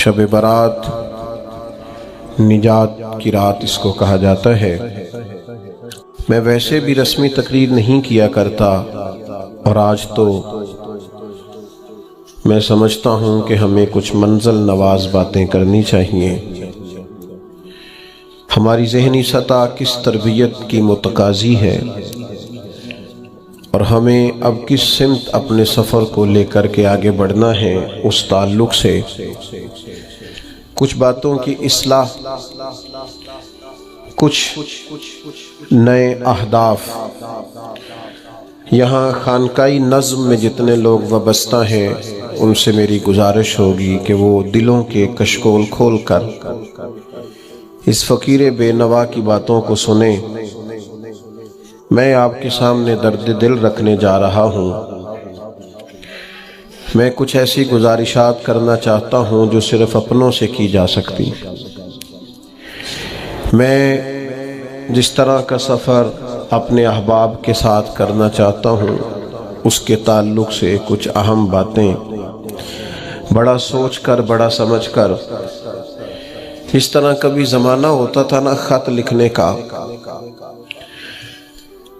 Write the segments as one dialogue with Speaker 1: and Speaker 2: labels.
Speaker 1: شب برات نجات کی رات اس کو کہا جاتا ہے۔ میں ویسے بھی رسمی تقریر نہیں کیا کرتا، اور آج تو میں سمجھتا ہوں کہ ہمیں کچھ منزل نواز باتیں کرنی چاہیے۔ ہماری ذہنی سطح کس تربیت کی متقاضی ہے، اور ہمیں اب کس سمت اپنے سفر کو لے کر کے آگے بڑھنا ہے، اس تعلق سے کچھ باتوں کی اصلاح، کچھ نئے اہداف۔ یہاں خانقاہی نظم میں جتنے لوگ وابستہ ہیں ان سے میری گزارش ہوگی کہ وہ دلوں کے کشکول کھول کر اس فقیر بے نوا کی باتوں کو سنیں۔ میں آپ کے سامنے درد دل رکھنے جا رہا ہوں۔ میں کچھ ایسی گزارشات کرنا چاہتا ہوں جو صرف اپنوں سے کی جا سکتی۔ میں جس طرح کا سفر اپنے احباب کے ساتھ کرنا چاہتا ہوں، اس کے تعلق سے کچھ اہم باتیں بڑا سوچ کر، بڑا سمجھ کر۔ اس طرح کبھی زمانہ ہوتا تھا نا خط لکھنے کا،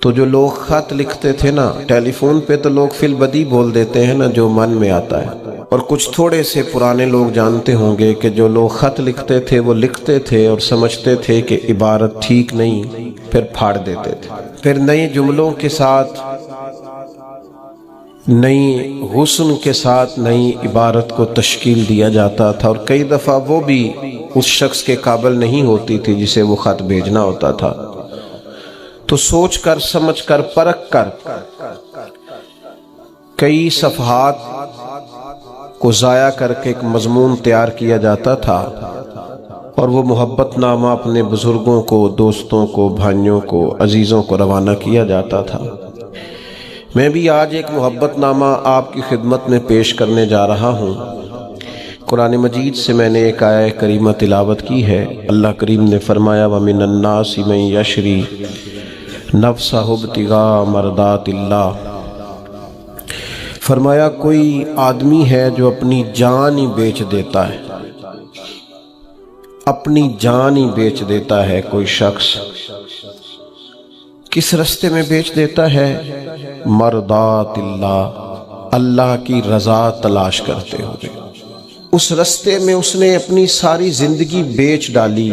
Speaker 1: تو جو لوگ خط لکھتے تھے نا، ٹیلی فون پہ تو لوگ فی البدی بول دیتے ہیں نا جو من میں آتا ہے، اور کچھ تھوڑے سے پرانے لوگ جانتے ہوں گے کہ جو لوگ خط لکھتے تھے وہ لکھتے تھے اور سمجھتے تھے کہ عبارت ٹھیک نہیں، پھر پھاڑ دیتے تھے، پھر نئے جملوں کے ساتھ، نئی حسن کے ساتھ نئی عبارت کو تشکیل دیا جاتا تھا، اور کئی دفعہ وہ بھی اس شخص کے قابل نہیں ہوتی تھی جسے وہ خط بھیجنا ہوتا تھا۔ تو سوچ کر، سمجھ کر، پرکھ کر کئی صفحات کو ضائع کر کے ایک مضمون تیار کیا جاتا تھا، اور وہ محبت نامہ اپنے بزرگوں کو، دوستوں کو، بھائیوں کو، عزیزوں کو روانہ کیا جاتا تھا۔ میں بھی آج ایک محبت نامہ آپ کی خدمت میں پیش کرنے جا رہا ہوں۔ قرآن مجید سے میں نے ایک آیہ کریمہ تلاوت کی ہے۔ اللہ کریم نے فرمایا وَمِنَ النَّاسِ مَن يَشْرِي نَفْسَهُ ابْتِغَاءَ مَرْضَاتِ اللَّهِ، فرمایا کوئی آدمی ہے جو اپنی جان ہی بیچ دیتا ہے، اپنی جان ہی بیچ دیتا ہے۔ کوئی شخص کس رستے میں بیچ دیتا ہے؟ مرضات اللہ، اللہ کی رضا تلاش کرتے ہوئے۔ اس رستے میں اس نے اپنی ساری زندگی بیچ ڈالی،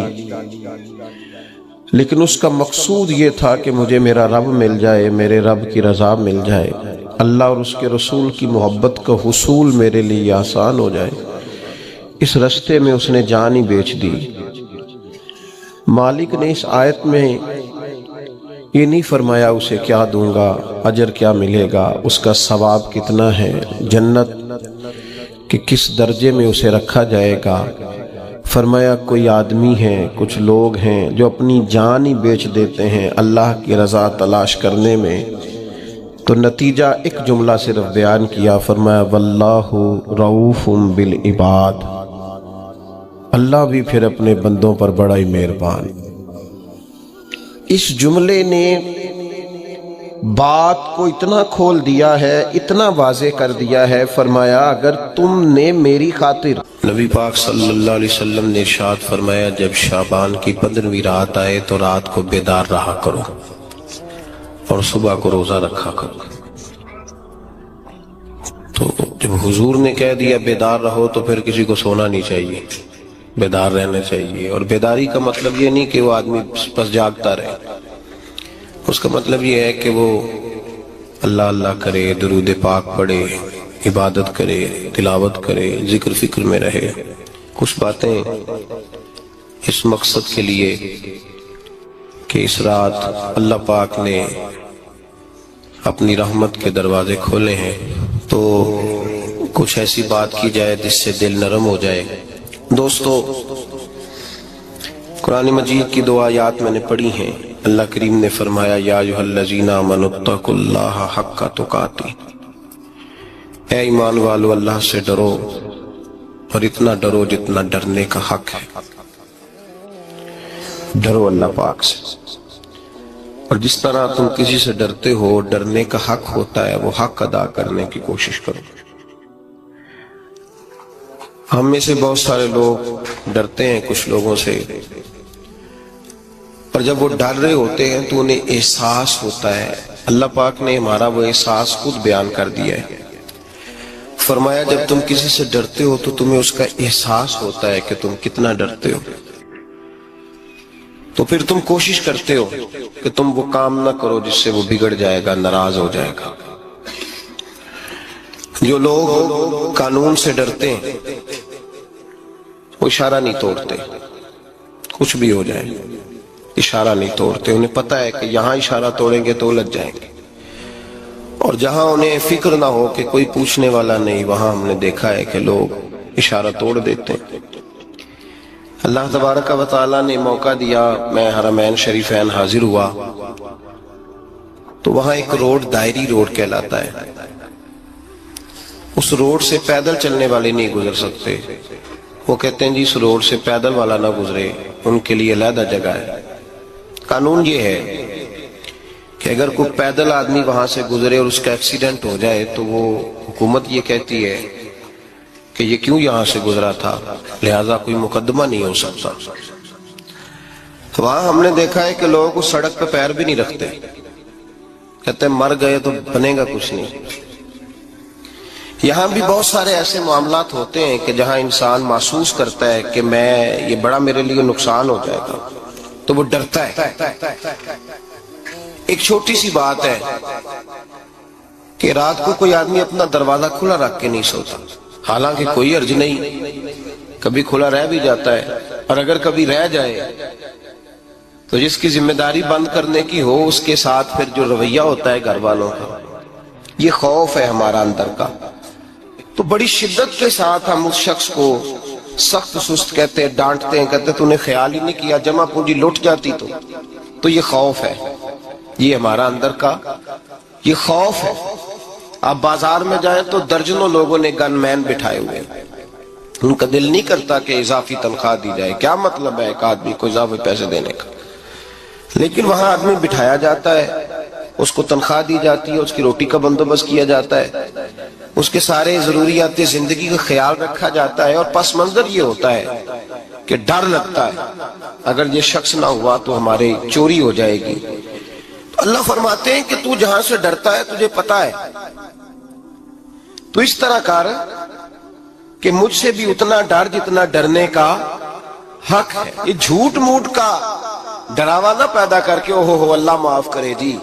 Speaker 1: لیکن اس کا مقصود یہ تھا کہ مجھے میرا رب مل جائے، میرے رب کی رضا مل جائے، اللہ اور اس کے رسول کی محبت کا حصول میرے لیے آسان ہو جائے۔ اس رستے میں اس نے جان ہی بیچ دی۔ مالک نے اس آیت میں یہ نہیں فرمایا اسے کیا دوں گا، اجر کیا ملے گا، اس کا ثواب کتنا ہے، جنت کہ کس درجے میں اسے رکھا جائے گا۔ فرمایا کوئی آدمی ہے، کچھ لوگ ہیں جو اپنی جان ہی بیچ دیتے ہیں اللہ کی رضا تلاش کرنے میں۔ تو نتیجہ ایک جملہ صرف بیان کیا، فرمایا واللہ رؤوف بالعباد، اللہ بھی پھر اپنے بندوں پر بڑا ہی مہربان۔ اس جملے نے بات کو اتنا کھول دیا ہے، اتنا واضح کر دیا ہے۔ فرمایا اگر تم نے میری خاطر، نبی پاک صلی اللہ علیہ وسلم نے ارشاد فرمایا جب شعبان کی 15ویں رات آئے تو رات کو بیدار رہا کرو اور صبح کو روزہ رکھا کرو۔ تو جب حضور نے کہہ دیا بیدار رہو تو پھر کسی کو سونا نہیں چاہیے، بیدار رہنا چاہیے۔ اور بیداری کا مطلب یہ نہیں کہ وہ آدمی بس جاگتا رہے، اس کا مطلب یہ ہے کہ وہ اللہ اللہ کرے، درود پاک پڑھے، عبادت کرے، تلاوت کرے، ذکر فکر میں رہے۔ کچھ باتیں اس مقصد کے لیے کہ اس رات اللہ پاک نے اپنی رحمت کے دروازے کھولے ہیں، تو کچھ ایسی بات کی جائے جس سے دل نرم ہو جائے۔ دوستو، قرآن مجید کی 2 آیات میں نے پڑھی ہیں۔ اللہ کریم نے فرمایا یا ایھا الذین آمنوا اتقوا اللہ حق تقاتہ، اے ایمان والو اللہ سے ڈرو، اور اتنا ڈرو جتنا ڈرنے کا حق ہے۔ ڈرو اللہ پاک سے، اور جس طرح تم کسی سے ڈرتے ہو، ڈرنے کا حق ہوتا ہے، وہ حق ادا کرنے کی کوشش کرو۔ ہم میں سے بہت سارے لوگ ڈرتے ہیں کچھ لوگوں سے، اور جب وہ ڈر رہے ہوتے ہیں تو انہیں احساس ہوتا ہے۔ اللہ پاک نے ہمارا وہ احساس خود بیان کر دیا ہے، فرمایا جب تم کسی سے ڈرتے ہو تو تمہیں اس کا احساس ہوتا ہے کہ تم کتنا ڈرتے ہو، تو پھر تم کوشش کرتے ہو کہ تم وہ کام نہ کرو جس سے وہ بگڑ جائے گا، ناراض ہو جائے گا۔ جو لوگ قانون سے ڈرتے ہیں وہ اشارہ نہیں توڑتے، کچھ بھی ہو جائے اشارہ نہیں توڑتے، انہیں پتہ ہے کہ یہاں اشارہ توڑیں گے تو الجھ جائیں گے، اور جہاں انہیں فکر نہ ہو کہ کوئی پوچھنے والا نہیں، وہاں ہم نے دیکھا ہے کہ لوگ اشارہ توڑ دیتے ہیں۔ اللہ تبارک و تعالیٰ نے موقع دیا، میں حرمین شریفین حاضر ہوا تو وہاں ایک روڈ دائری روڈ کہلاتا ہے، اس روڈ سے پیدل چلنے والے نہیں گزر سکتے۔ وہ کہتے ہیں جی اس روڈ سے پیدل والا نہ گزرے، ان کے لیے علیحدہ جگہ ہے۔ قانون یہ ہے کہ اگر کوئی پیدل آدمی وہاں سے گزرے اور اس کا ایکسیڈنٹ ہو جائے تو وہ حکومت یہ کہتی ہے کہ یہ کیوں یہاں سے گزرا تھا، لہذا کوئی مقدمہ نہیں ہو سکتا۔ وہاں ہم نے دیکھا ہے کہ لوگ اس سڑک پہ پیر بھی نہیں رکھتے، کہتے ہیں مر گئے تو بنے گا کچھ نہیں۔ یہاں بھی بہت سارے ایسے معاملات ہوتے ہیں کہ جہاں انسان محسوس کرتا ہے کہ یہ بڑا میرے لیے نقصان ہو جائے گا تو وہ ڈرتا ہے۔ ایک چھوٹی سی بات ہے کہ رات کو کوئی آدمی اپنا دروازہ کھلا رکھ کے نہیں سوتا، حالانکہ کوئی عرض نہیں، کبھی کھلا رہ بھی جاتا ہے، اور اگر کبھی رہ جائے تو جس کی ذمہ داری بند کرنے کی ہو اس کے ساتھ پھر جو رویہ ہوتا ہے گھر والوں کا، یہ خوف ہے ہمارا اندر کا، تو بڑی شدت کے ساتھ ہم اس شخص کو سخت سست کہتے ہیں، ڈانٹتے ہیں، کہتے ہیں تو نے خیال ہی نہیں کیا، جمع پونجی لٹ جاتی تو یہ خوف ہے، یہ ہمارا اندر کا یہ خوف ہے۔ آپ بازار میں جائیں تو درجنوں لوگوں نے گن مین بٹھائے ہوئے ہیں، ان کا دل نہیں کرتا کہ اضافی تنخواہ دی جائے، کیا مطلب ہے ایک آدمی کو اضافی پیسے دینے کا، لیکن وہاں آدمی بٹھایا جاتا ہے، اس کو تنخواہ دی جاتی ہے، اس کی روٹی کا بندوبست کیا جاتا ہے، اس کے سارے ضروریات زندگی کا خیال رکھا جاتا ہے، اور پس منظر یہ ہوتا ہے کہ ڈر لگتا ہے اگر یہ شخص نہ ہوا تو ہمارے چوری ہو جائے گی۔ تو اللہ فرماتے ہیں کہ تو جہاں سے ڈرتا ہے تجھے پتا ہے، تو اس طرح کر کہ مجھ سے بھی اتنا ڈر جتنا ڈرنے کا حق ہے۔ یہ جھوٹ موٹ کا ڈراوا نہ پیدا کر کے اوہ اللہ معاف کرے جی،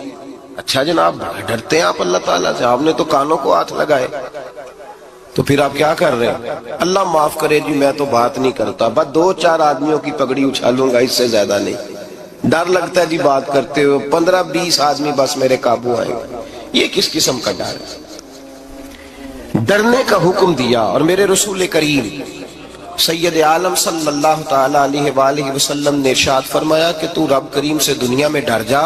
Speaker 1: اچھا جناب ڈرتے ہیں آپ اللہ تعالیٰ سے، آپ نے تو کانوں کو ہاتھ لگائے، تو پھر آپ کیا کر رہے ہیں؟ اللہ معاف کرے جی میں تو بات نہیں کرتا، بس 2-4 آدمیوں کی پگڑی اچھالوں گا، اس سے زیادہ نہیں۔ ڈر لگتا ہے جی بات کرتے ہو، 15-20 آدمی بس میرے قابو آئیں گے، یہ کس قسم کا ڈر ہے؟ ڈرنے کا حکم دیا، اور میرے رسول کریم سید عالم صلی اللہ تعالی علیہ وآلہ وسلم نے ارشاد فرمایا کہ تو رب کریم سے دنیا میں ڈر جا،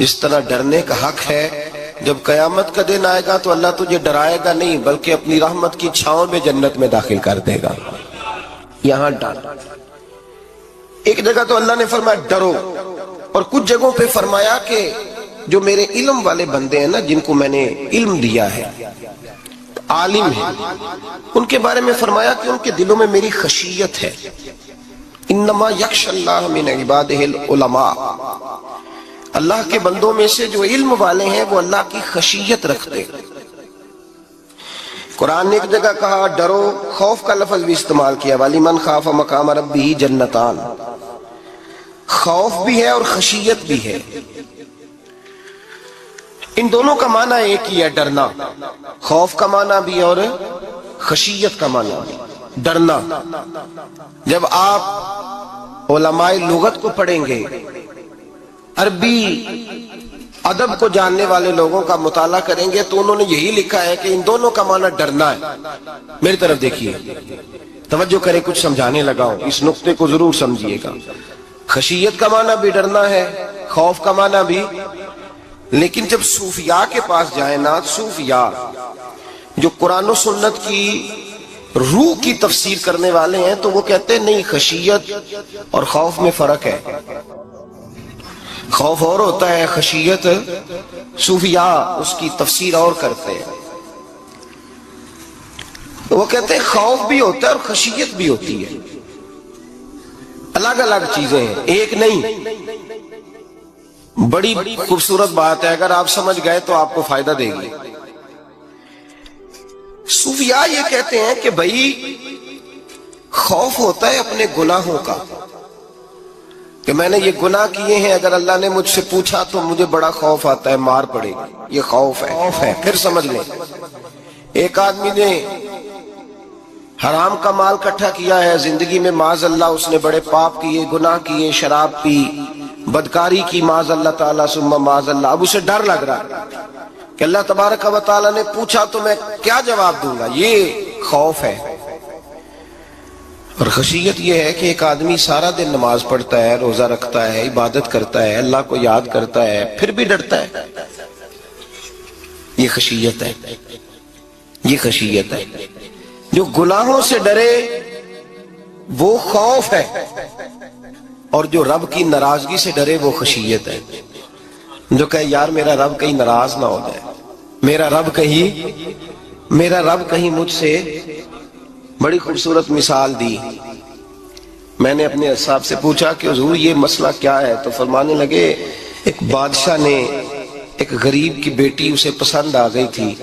Speaker 1: اس طرح ڈرنے کا حق ہے۔ جب قیامت کا دن آئے گا تو اللہ تجھے ڈرائے گا نہیں بلکہ اپنی رحمت کی چھاؤں میں جنت میں داخل کر دے گا۔ یہاں ڈر، ایک جگہ تو اللہ نے فرمایا ڈرو، اور کچھ جگہوں پہ فرمایا کہ جو میرے علم والے بندے ہیں نا، جن کو میں نے علم دیا ہے، عالم ہیں، ان کے بارے میں فرمایا کہ ان کے دلوں میں میری خشیت ہے۔ انما یخشی اللہ من عبادہ العلماء، اللہ کے بندوں میں سے جو علم والے ہیں وہ اللہ کی خشیت رکھتے ہیں۔ قرآن نے ایک جگہ کہا ڈرو، خوف کا لفظ بھی استعمال کیا، وَلِمَنْ خَافَ مَقَامَ رَبِّهِ جَنَّتَانِ، خوف بھی ہے اور خشیت بھی ہے، ان دونوں کا معنی ایک ہی ہے، ڈرنا، خوف کا معنی بھی اور خشیت کا معنی بھی، ڈرنا۔ جب آپ علماء لغت کو پڑھیں گے، عربی ادب کو جاننے والے لوگوں کا مطالعہ کریں گے تو انہوں نے یہی لکھا ہے کہ ان دونوں کا معنی ڈرنا ہے۔ میری طرف دیکھیے، توجہ کریں، کچھ سمجھانے لگا ہوں، اس نقطے کو ضرور سمجھیے گا۔ خشیت کا معنی بھی ڈرنا ہے، خوف کا معنی بھی، لیکن جب صوفیاء کے پاس جائیں نا، صوفیاء جو قرآن و سنت کی روح کی تفسیر کرنے والے ہیں، تو وہ کہتے ہیں نہیں، خشیت اور خوف میں فرق ہے، خوف اور ہوتا ہے، خشیت صوفیاء اس کی تفسیر اور کرتے ہیں۔ وہ کہتے ہیں خوف بھی ہوتا ہے اور خشیت بھی ہوتی ہے، الگ الگ چیزیں ہیں، ایک نہیں۔ بڑی خوبصورت بات ہے، اگر آپ سمجھ گئے تو آپ کو فائدہ دے گی۔ صوفیاء یہ کہتے ہیں کہ بھائی خوف ہوتا ہے اپنے گناہوں کا، کہ میں نے یہ گناہ کیے ہیں، اگر اللہ نے مجھ سے پوچھا تو مجھے بڑا خوف آتا ہے، مار پڑے گی، یہ خوف ہے۔ پھر سمجھ لیں، ایک آدمی نے حرام کا مال اکٹھا کیا ہے زندگی میں، معاذ اللہ اس نے بڑے پاپ کیے، گناہ کیے، شراب پی، بدکاری کی، معاذ اللہ تعالیٰ ثم معاذ اللہ۔ اب اسے ڈر لگ رہا ہے کہ اللہ تبارک و تعالیٰ نے پوچھا تو میں کیا جواب دوں گا، یہ خوف ہے۔ اور خشیت یہ ہے کہ ایک آدمی سارا دن نماز پڑھتا ہے، روزہ رکھتا ہے، عبادت کرتا ہے، اللہ کو یاد کرتا ہے، پھر بھی ڈرتا ہے، یہ خشیت ہے، یہ خشیت ہے۔ جو گناہوں سے ڈرے وہ خوف ہے، اور جو رب کی ناراضگی سے ڈرے وہ خشیت ہے۔ جو کہے یار میرا رب کہیں ناراض نہ ہو جائے، میرا رب کہیں مجھ سے۔ بڑی خوبصورت مثال دی، میں نے اپنے صاحب سے پوچھا کہ حضور یہ مسئلہ کیا ہے، تو فرمانے لگے ایک بادشاہ نے ایک غریب کی بیٹی اسے پسند آ گئی تھی،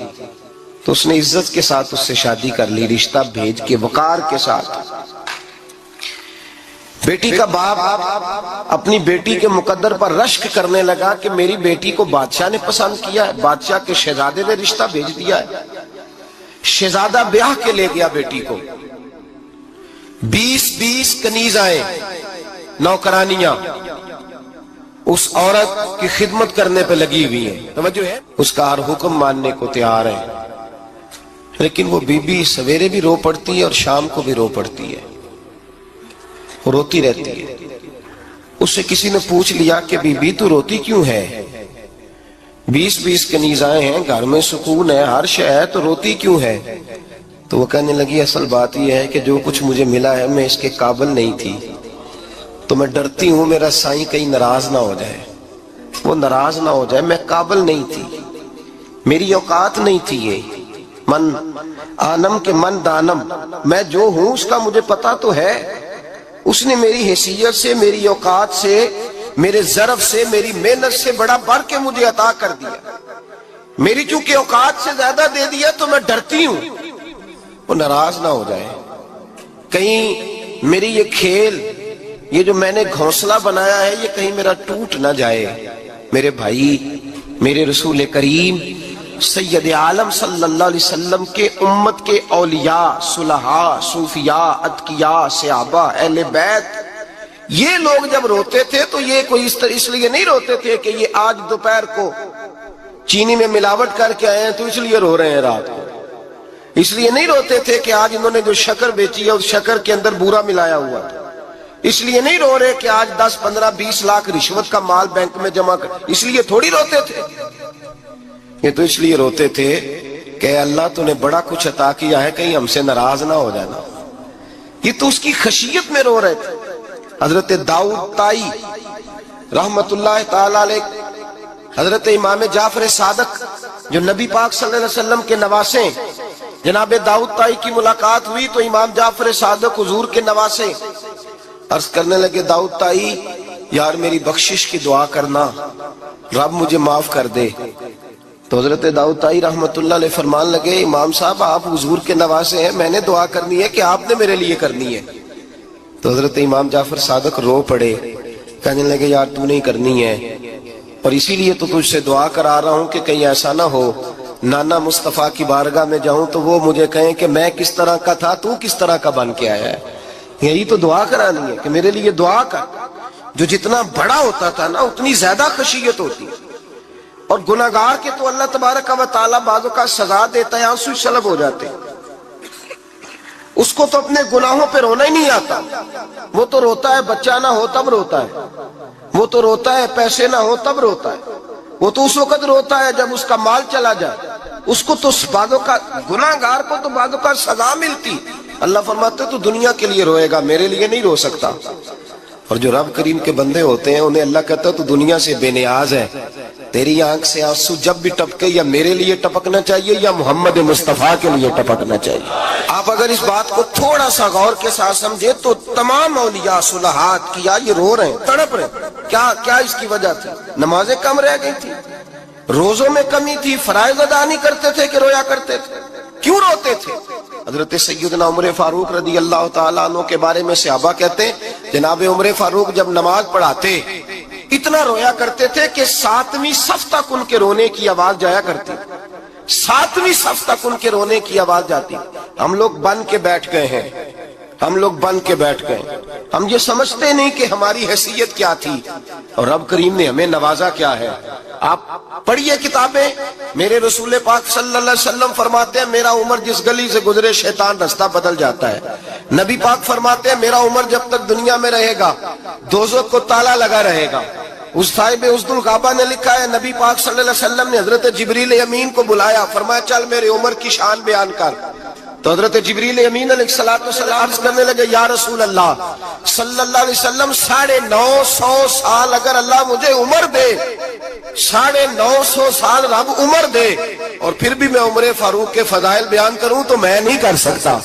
Speaker 1: تو اس نے عزت کے ساتھ اس سے شادی کر لی، رشتہ بھیج کے وقار کے ساتھ۔ بیٹی کا باپ اپنی بیٹی کے مقدر پر رشک کرنے لگا کہ میری بیٹی کو بادشاہ نے پسند کیا ہے، بادشاہ کے شہزادے نے رشتہ بھیج دیا ہے۔ شہزادہ بیاہ کے لے گیا بیٹی کو، 20 کنیزائیں، نوکرانیاں اس عورت کی خدمت کرنے پہ لگی ہوئی ہیں، توجہ ہے، اس کا ہر حکم ماننے کو تیار ہے۔ لیکن وہ بی بی سویرے بھی رو پڑتی ہے اور شام کو بھی رو پڑتی ہے، روتی رہتی ہے۔ اس سے کسی نے پوچھ لیا کہ بی بی تو روتی کیوں ہے، 20 کنیزائیں ہیں، گھر میں سکون ہے، ہر شے ہے، تو روتی کیوں ہے؟ تو وہ کہنے لگی اصل بات یہ ہے کہ جو کچھ مجھے ملا ہے میں اس کے قابل نہیں تھی، تو میں ڈرتی ہوں میرا سائیں کہیں ناراض نہ ہو جائے، وہ ناراض نہ ہو جائے، میں قابل نہیں تھی، میری اوقات نہیں تھی، یہ من آنم کے من دانم، میں جو ہوں اس کا مجھے پتا تو ہے، اس نے میری حیثیت سے، میری اوقات سے، میرے ظرف سے، میری محنت سے بڑا بڑھ کے مجھے عطا کر دیا، میری چونکہ اوقات سے زیادہ دے دیا تو میں ڈرتی ہوں وہ ناراض نہ ہو جائے، کہیں میری یہ کھیل، یہ جو میں نے گھونسلہ بنایا ہے یہ کہیں میرا ٹوٹ نہ جائے۔ میرے بھائی، میرے رسول کریم سید عالم صلی اللہ علیہ وسلم کے امت کے اولیاء، صلحاء، صوفیاء، اتقیاء، صحابہ، اہل بیت، یہ لوگ جب روتے تھے تو یہ کوئی اس لیے نہیں روتے تھے کہ یہ آج دوپہر کو چینی میں ملاوٹ کر کے آئے ہیں تو اس لیے رو رہے ہیں رات کو، اس لیے نہیں روتے تھے کہ آج انہوں نے جو شکر بیچی ہے اس شکر کے اندر بورا ملایا ہوا تھا، اس لیے نہیں رو رہے کہ آج 10 15 20 لاکھ رشوت کا مال بینک میں جمع کر، اس لیے تھوڑی روتے تھے، یہ تو اس لیے روتے تھے کہ اللہ تو نے بڑا کچھ عطا کیا ہے، کہیں ہم سے ناراض نہ ہو جانا، یہ تو اس کی خشیت میں رو رہے تھے۔ حضرت داؤد طائی رحمت اللہ تعالی علیہ، حضرت امام جعفر صادق جو نبی پاک صلی اللہ علیہ وسلم کے نواسے، جناب داؤد طائی کی ملاقات ہوئی تو امام جعفر صادق حضور کے نواسے عرض کرنے لگے داؤد طائی یار میری بخشش کی دعا کرنا، رب مجھے معاف کر دے۔ تو حضرت داؤد طائی رحمت اللہ علیہ فرمان لگے امام صاحب آپ حضور کے نواسے ہیں، میں نے دعا کرنی ہے کہ آپ نے میرے لیے کرنی ہے؟ تو حضرت امام جعفر صادق رو پڑے، کہنے لگے یار تو نہیں کرنی ہے، اور اسی لیے تو تجھ سے دعا کرا رہا ہوں کہ کہیں ایسا نہ ہو نانا مصطفیٰ کی بارگاہ میں جاؤں تو وہ مجھے کہیں کہ میں کس طرح کا تھا تو کس طرح کا بن کے آیا ہے، یہی تو دعا کرانی ہے کہ میرے لیے دعا کر۔ جو جتنا بڑا ہوتا تھا نا اتنی زیادہ خشیت ہوتی ہے، اور گناہگار کے تو اللہ تبارک و تعالیٰ بعضوں کا سزا دیتا ہے، آنسو سلب ہو جاتے ہیں، اس کو تو اپنے گناہوں پہ رونا ہی نہیں آتا، وہ تو روتا ہے بچہ نہ ہو تب روتا ہے، وہ تو روتا ہے پیسے نہ ہو تب روتا ہے، وہ تو اس وقت روتا ہے جب اس کا مال چلا جائے، اس کو تو بعضوں کا گناہگار کو تو بعضوں کا سزا ملتی، اللہ فرماتے تو دنیا کے لیے روئے گا، میرے لیے نہیں رو سکتا۔ اور جو رب کریم کے بندے ہوتے ہیں انہیں اللہ کہتا ہے تو دنیا سے بے نیاز ہے، تیری آنکھ سے آنسو جب بھی ٹپکے یا میرے لیے ٹپکنا چاہیے یا محمد مصطفیٰ کے لیے ٹپکنا چاہیے۔ آپ اگر اس بات کو تھوڑا سا غور کے ساتھ سمجھے تو تمام اولیاء صلحات کیا یہ رو رہے ہیں، تڑپ رہے ہیں، کیا اس کی وجہ تھی؟ نمازیں کم رہ گئی تھی، روزوں میں کمی تھی، فرائض ادا نہیں کرتے تھے کہ رویا کرتے تھے؟ کیوں روتے تھے؟ حضرت سیدنا عمر فاروق رضی اللہ تعالیٰ عنہ کے بارے میں صحابہ کہتے ہیں جناب عمر فاروق جب نماز پڑھاتے اتنا رویا کرتے تھے کہ 7ویں صف تک ان کے رونے کی آواز جایا کرتی، 7ویں صف تک ان کے رونے کی آواز جاتی۔ ہم لوگ بن کے بیٹھ گئے ہیں، ہم یہ سمجھتے نہیں کہ ہماری حیثیت کیا تھی اور رب کریم نے ہمیں نوازا کیا ہے۔ آپ پڑھیے کتابیں، میرے رسول پاک صلی اللہ علیہ وسلم فرماتے ہیں میرا عمر جس گلی سے گزرے شیطان رستہ بدل جاتا ہے۔ نبی پاک فرماتے ہیں میرا عمر جب تک دنیا میں رہے گا دوزخ کو تالا لگا رہے گا۔ اس صاحب عزد الغابہ نے لکھا ہے نبی پاک صلی اللہ علیہ وسلم نے حضرت جبریل امین کو بلایا، فرمایا چل میرے عمر کی شان بیان کر۔ تو حضرت جبریل امین علیہ السلام عرض کرنے لگے یا رسول اللہ صلی اللہ علیہ وسلم 950 سال اگر اللہ مجھے عمر دے، 950 سال رب عمر دے اور پھر بھی میں عمر فاروق کے فضائل بیان کروں تو میں نہیں کر سکتا،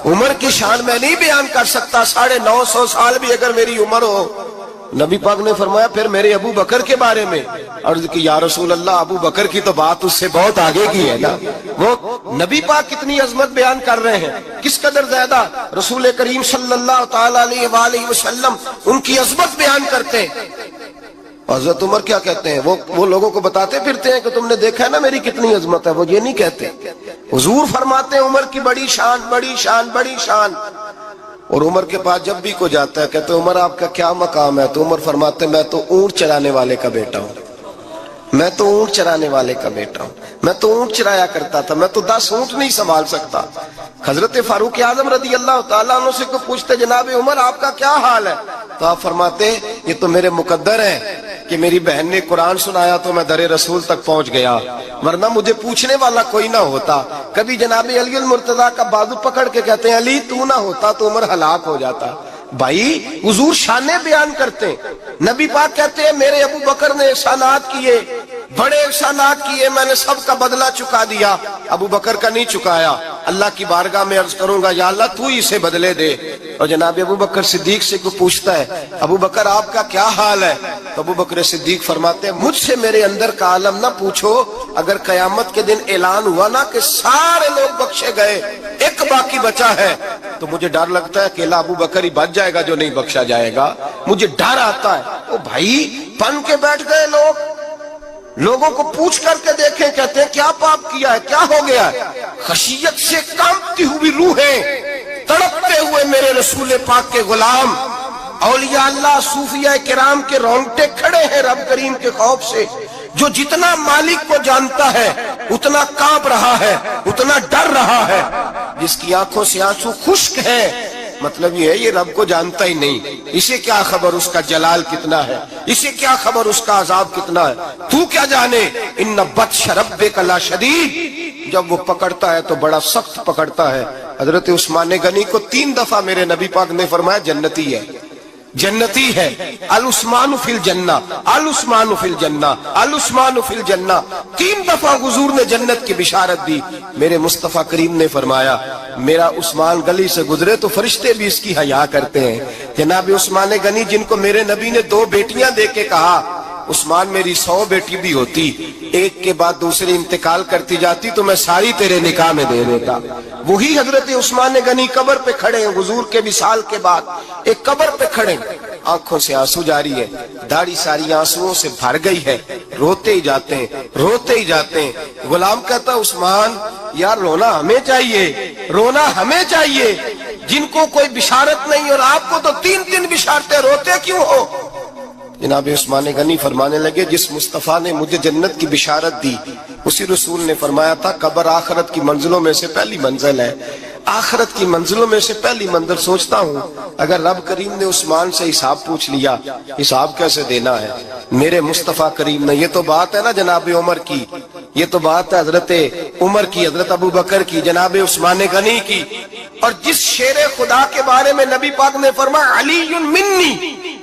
Speaker 1: عمر کی شان میں نہیں بیان کر سکتا، 950 سال بھی اگر میری عمر ہو۔ نبی پاک نے فرمایا پھر میرے ابو بکر کے بارے میں، عرض کی یا رسول اللہ ابو بکر کی تو بات اس سے بہت آگے کی ہے نا، وہ نبی پاک کتنی عظمت بیان کر رہے ہیں، کس قدر زیادہ رسول کریم صلی اللہ تعالی علیہ وآلہ وسلم ان کی عظمت بیان کرتے ہیں۔ حضرت عمر کیا کہتے ہیں، وہ لوگوں کو بتاتے پھرتے ہیں کہ تم نے دیکھا ہے نا میری کتنی عظمت ہے، وہ یہ نہیں کہتے۔ حضور فرماتے ہیں عمر کی بڑی شان بڑی شان بڑی شان، اور عمر کے پاس جب بھی کوئی جاتا ہے کہتے ہیں عمر آپ کا کیا مقام ہے، تو عمر فرماتے ہیں میں تو اونٹ چرانے والے کا بیٹا ہوں، میں تو اونٹ چرانے والے کا بیٹا ہوں، میں تو اونٹ چرایا کرتا تھا، میں تو 10 اونٹ نہیں سنبھال سکتا۔ حضرت فاروق اعظم رضی اللہ تعالیٰ عنہ سے کو پوچھتے جناب عمر آپ کا کیا حال ہے، تو آپ فرماتے ہیں یہ تو میرے مقدر ہے کہ میری بہن نے قرآن سنایا تو میں در رسول تک پہنچ گیا، ورنہ مجھے پوچھنے والا کوئی نہ ہوتا۔ کبھی جناب علی المرتضیٰ کا بازو پکڑ کے کہتے ہیں علی تو نہ ہوتا تو عمر ہلاک ہو جاتا۔ بھائی حضور شانیں بیان کرتے ہیں، نبی پاک کہتے ہیں میرے ابو بکر نے احسانات کیے، بڑے احسانات کیے، میں نے سب کا بدلہ چکا دیا، ابو بکر کا نہیں چکایا، اللہ کی بارگاہ میں عرض کروں گا یا اللہ تو ہی اسے بدلے دے۔ اور جناب ابو بکر صدیق سے کوئی پوچھتا ہے ابو بکر آپ کا کیا حال ہے، تو ابو بکر صدیق فرماتے ہیں مجھ سے میرے اندر کا عالم نہ پوچھو، اگر قیامت کے دن اعلان ہوا نا کہ سارے لوگ بخشے گئے ایک باقی بچا ہے تو مجھے ڈر لگتا ہے اکیلا ابو بکر ہی بچ جائے گا جو نہیں بخشا جائے گا، مجھے ڈر آتا ہے۔ او بھائی بن کے بیٹھ گئے لوگوں کو پوچھ کر کے دیکھیں، کہتے ہیں کیا پاپ کیا ہے، کیا ہو گیا ہے؟ خشیت سے کانپتی ہوئی روحیں، تڑپتے ہوئے میرے رسول پاک کے غلام، اولیاء اللہ صوفیاء کرام کے رونگٹے کھڑے ہیں رب کریم کے خوف سے، جو جتنا مالک کو جانتا ہے اتنا کانپ رہا ہے، اتنا ڈر رہا ہے، جس کی آنکھوں سے آنسو خشک ہے، مطلب یہ ہے یہ رب کو جانتا ہی نہیں، اسے کیا خبر اس کا جلال کتنا ہے، اسے کیا خبر اس کا عذاب کتنا ہے، تو کیا جانے ان بطش ربک لشدید، جب وہ پکڑتا ہے تو بڑا سخت پکڑتا ہے۔ حضرت عثمان غنی کو 3 دفعہ میرے نبی پاک نے فرمایا جنتی ہے، جنتی ہے، العثمان فی الجنہ، العثمان فی الجنہ، العثمان فی الجنہ، 3 دفعہ حضور نے جنت کی بشارت دی۔ میرے مصطفیٰ کریم نے فرمایا میرا عثمان گلی سے گزرے تو فرشتے بھی اس کی حیا کرتے ہیں۔ جناب عثمان غنی جن کو میرے نبی نے 2 بیٹیاں دے کے کہا عثمان میری 100 بیٹی بھی ہوتی، ایک کے بعد دوسری انتقال کرتی جاتی تو میں ساری تیرے نکاح میں دے دیتا، وہی حضرت عثمان غنی قبر پہ کھڑے ہیں حضور کے وصال کے بعد، ایک قبر پہ کھڑے ہیں، آنکھوں سے آنسو جاری ہے، داڑھی ساری آنسوؤں سے بھر گئی ہے، روتے ہی جاتے ہیں، روتے ہی جاتے ہیں۔ غلام کہتا عثمان یار رونا ہمیں چاہیے، رونا ہمیں چاہیے، جن کو کوئی بشارت نہیں اور آپ کو تو 3 بشارتیں، روتے کیوں ہو؟ جناب عثمان غنی فرمانے لگے جس مصطفیٰ نے مجھے جنت کی بشارت دی اسی رسول نے فرمایا تھا قبر آخرت کی منزلوں میں سے پہلی منزل ہے، آخرت کی منزلوں میں سے پہلی منزل۔ سوچتا ہوں اگر رب کریم نے عثمان سے حساب پوچھ لیا حساب کیسے دینا ہے میرے مصطفیٰ کریم نے؟ یہ تو بات ہے نا جناب عمر کی، یہ تو بات ہے حضرت عمر کی، حضرت ابو بکر کی، جناب عثمان غنی کی۔ اور جس شیر خدا کے بارے میں نبی پاک نے فرمایا علی منی،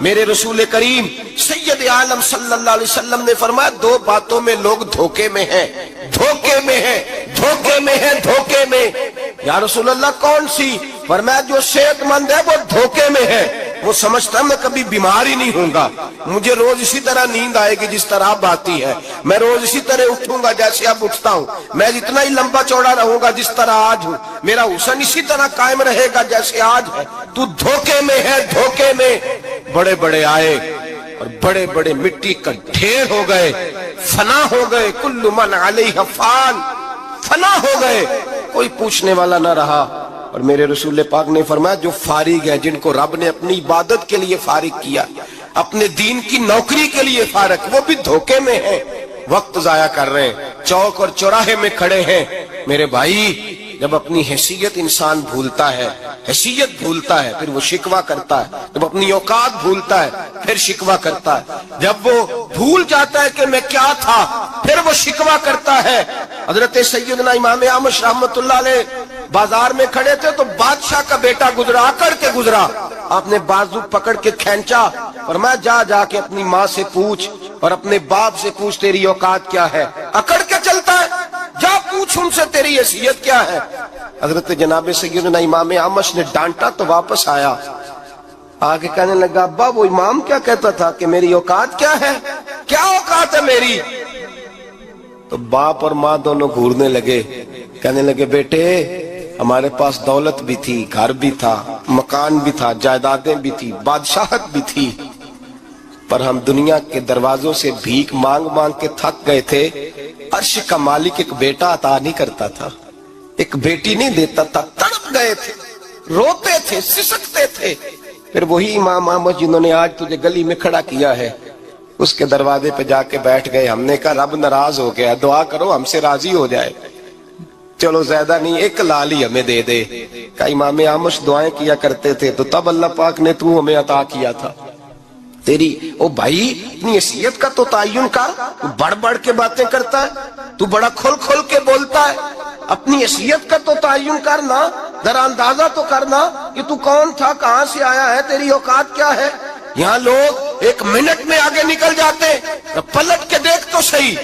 Speaker 1: میرے رسول کریم سید عالم صلی اللہ علیہ وسلم نے فرمایا دو باتوں میں لوگ دھوکے میں ہیں، دھوکے میں ہیں، دھوکے میں ہیں، دھوکے میں۔ یا رسول اللہ کون سی؟ فرمایا جو صحت مند ہے وہ دھوکے میں ہے، وہ سمجھتا میں کبھی بیمار ہی نہیں ہوں گا، مجھے روز اسی طرح نیند آئے گی جس طرح اب آتی ہے، میں روز اسی طرح اٹھوں گا جیسے اب اٹھتا ہوں، میں اتنا ہی لمبا چوڑا رہوں گا جس طرح آج ہوں، میرا حسن اسی طرح قائم رہے گا جیسے آج ہے، تو دھوکے میں ہے، دھوکے میں۔ بڑے بڑے آئے اور بڑے بڑے مٹی کا ڈھیر ہو گئے، فنا ہو گئے، کل من علیہ فان، فنا ہو گئے، کوئی پوچھنے والا نہ رہا۔ اور میرے رسول پاک نے فرمایا جو فارغ ہیں، جن کو رب نے اپنی عبادت کے لیے فارغ کیا، اپنے دین کی نوکری کے لیے فارغ، وہ بھی دھوکے میں ہیں، وقت ضائع کر رہے ہیں، چوک اور چوراہے میں کھڑے ہیں۔ میرے بھائی جب اپنی حیثیت انسان بھولتا ہے، حیثیت بھولتا ہے، پھر وہ شکوہ کرتا ہے، جب اپنی اوقات بھولتا ہے پھر شکوہ کرتا ہے، جب وہ بھول جاتا ہے کہ میں کیا تھا پھر وہ شکوہ کرتا ہے۔ حضرت سیدنا امام احمد رحمۃ اللہ علیہ بازار میں کھڑے تھے تو بادشاہ کا بیٹا گزرا، اکڑ کے گزرا، آپ نے بازو پکڑ کے کھینچا، فرمایا جا کے اپنی ماں سے پوچھ اور اپنے باپ سے پوچھ تیری اوقات کیا ہے، اکڑ کے چلتا ہے، جا پوچھ ان سے تیری حیثیت کیا ہے۔ حضرت جناب سیدنا امام احمد نے ڈانٹا تو واپس آیا، آگے کہنے لگا ابا وہ امام کیا کہتا تھا کہ میری اوقات کیا ہے، کیا اوقات ہے میری؟ تو باپ اور ماں دونوں گھورنے لگے، کہنے لگے بیٹے ہمارے پاس دولت بھی تھی، گھر بھی تھا، مکان بھی تھا، جائیدادیں بھی تھی، بادشاہت بھی تھی، پر ہم دنیا کے دروازوں سے بھیک مانگ مانگ کے تھک گئے تھے، عرش کا مالک ایک بیٹا عطا نہیں کرتا تھا، ایک بیٹی نہیں دیتا تھا، تڑپ گئے تھے، روتے تھے، سسکتے تھے۔ پھر وہی امام احمد جنہوں نے آج تجھے گلی میں کھڑا کیا ہے اس کے دروازے پہ جا کے بیٹھ گئے، ہم نے کہا رب ناراض ہو گیا، دعا کرو ہم سے راضی ہو جائے، چلو زیادہ نہیں ایک لال ہی ہمیں دے دے۔ کہ امام احمد دعائیں کیا کرتے تھے تو تب اللہ پاک نے تو ہمیں عطا کیا تھا۔ تیری او بھائی اپنی حیثیت کا تو تعین کر، تو بڑھ بڑھ کے باتیں کرتا ہے، تو بڑا کھل کھل کے بولتا ہے، اپنی حیثیت کا تو تعین کرنا، ذرا اندازہ تو کرنا کہ تو کون تھا، کہاں سے آیا ہے، تیری اوقات کیا ہے۔ یہاں لوگ ایک منٹ میں آگے نکل جاتے، پلٹ کے دیکھ تو صحیح۔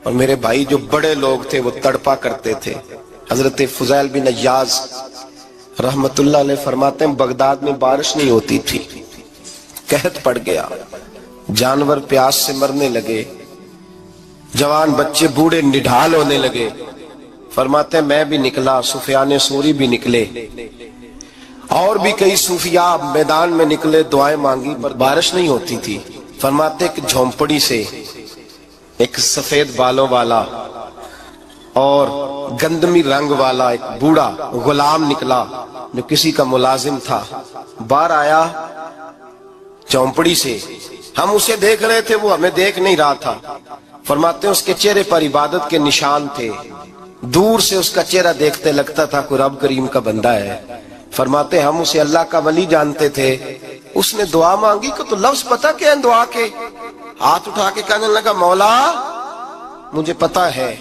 Speaker 1: اور میرے بھائی جو بڑے لوگ تھے وہ تڑپا کرتے تھے۔ حضرت فضیل بن عیاض رحمت اللہ علیہ فرماتے ہیں بغداد میں بارش نہیں ہوتی تھی، قحط پڑ گیا، جانور پیاس سے مرنے لگے، جوان بچے بوڑھے نڈھال ہونے لگے۔ فرماتے ہیں میں بھی نکلا، سفیان ثوری بھی نکلے، اور بھی کئی صوفیاء میدان میں نکلے، دعائیں مانگی پر بارش نہیں ہوتی تھی۔ فرماتے ایک جھونپڑی سے ایک سفید بالوں والا اور گندمی رنگ والا ایک بوڑھا غلام نکلا جو کسی کا ملازم تھا، باہر آیا جھونپڑی سے، ہم اسے دیکھ رہے تھے وہ ہمیں دیکھ نہیں رہا تھا۔ فرماتے ہیں اس کے چہرے پر عبادت کے نشان تھے، دور سے اس کا چہرہ دیکھتے لگتا تھا کوئی رب کریم کا بندہ ہے۔ فرماتے ہم اسے اللہ کا ولی جانتے تھے، اس نے دعا مانگی کہ تو لفظ پتہ کیا ہے دعا کے، ہاتھ اٹھا کے کہنے لگا مولا مجھے پتا ہے